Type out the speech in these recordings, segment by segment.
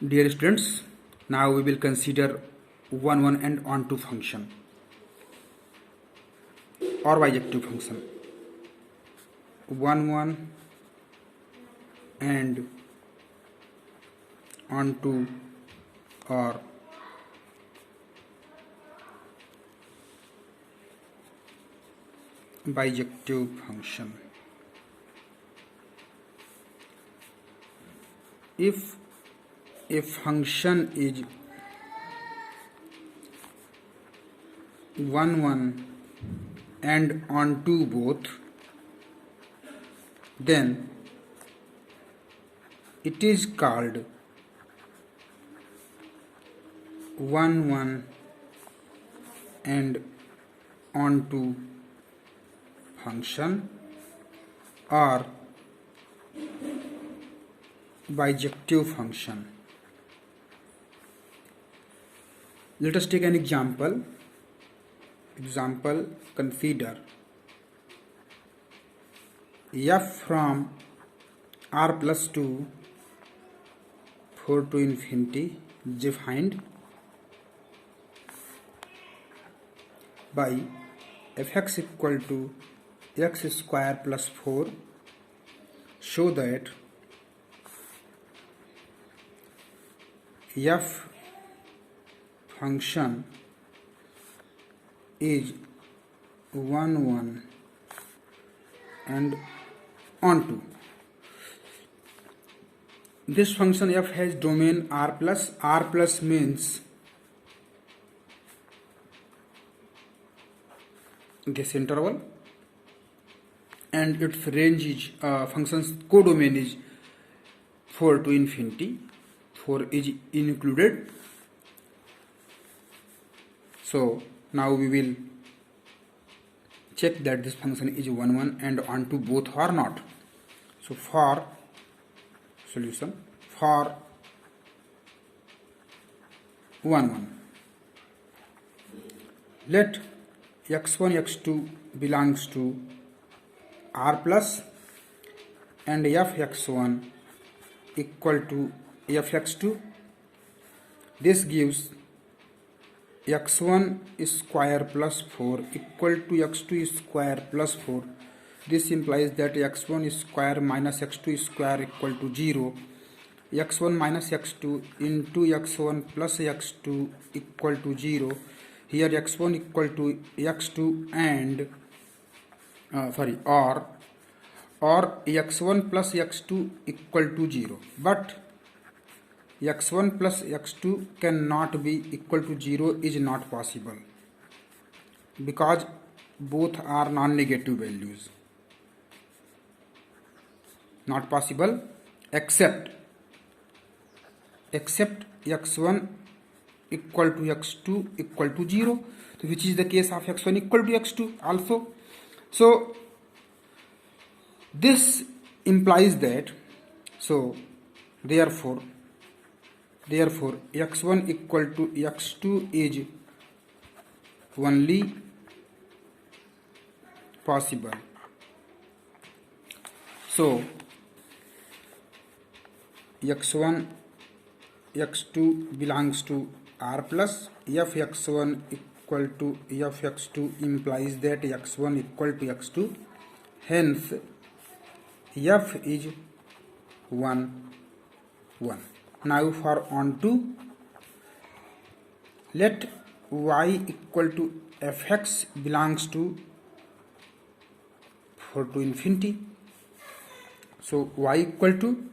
Dear students, now we will consider 1 and onto function or bijective function. 1 and onto or bijective function. If a function is 1 and onto both, then it is called 1 and onto function or bijective function. Let us take an example. Consider f from r plus 2 4 to infinity defined by fx equal to x square plus 4. Show that f function is 1 and onto. This function f has domain r plus. R plus means this interval, and its range is function's codomain is 4 to infinity. 4 is included. So now we will check that this function is 1 and onto both or not. So for solution, for 1, let x1 x2 belongs to r plus and fx1 equal to fx2. This gives x1 square plus 4 equal to x2 square plus 4. This implies that x1 square minus x2 square equal to 0. x1 minus x2 into x1 plus x2 equal to 0. Here x1 equal to x2 and or x1 plus x2 equal to 0. But x1 plus x2 cannot be equal to 0 is not possible because both are non-negative values. Not possible except x1 equal to x2 equal to 0, which is the case of x1 equal to x2 also. So this implies that, so therefore x1 equal to x2 is only possible. So x1 x2 belongs to r plus. Fx1 equal to fx2 implies that x1 equal to x2. Hence f is 1. Now for onto, let y equal to fx belongs to 4 to infinity. So y equal to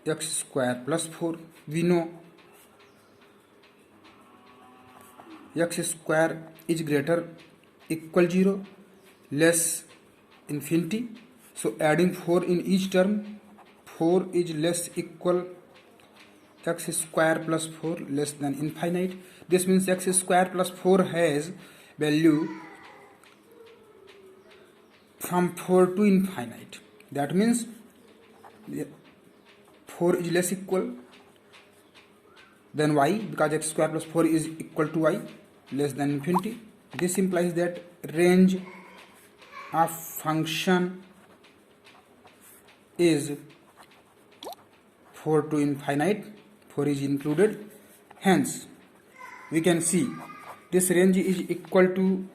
x square plus 4. We know x square is greater equal 0 less infinity. So adding 4 in each term, 4 is less equal x square plus 4 less than infinite. This means x square plus 4 has value from 4 to infinite. That means 4 is less equal than y because x square plus 4 is equal to y less than infinity. This implies that range of function is 4 to infinite, 4 is included. Hence, we can see this range is equal to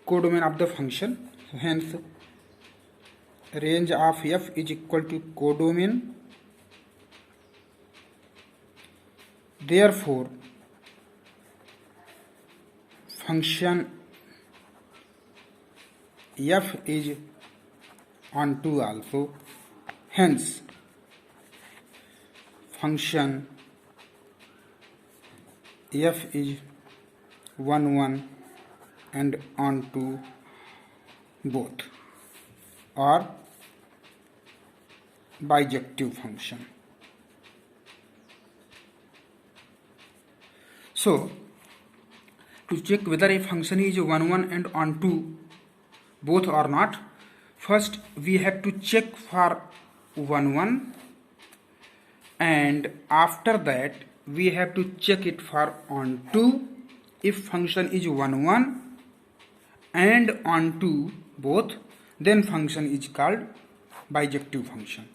codomain of the function. Hence, range of f is equal to codomain. Therefore, function f is on 2 also. Hence, function f is 1 1 and on to both, or bijective function. So, to check whether a function is 1 1 and on to both or not, first we have to check for 1 1, and after that we have to check it for on to. If function is 1 1 and on to both, then function is called bijective function.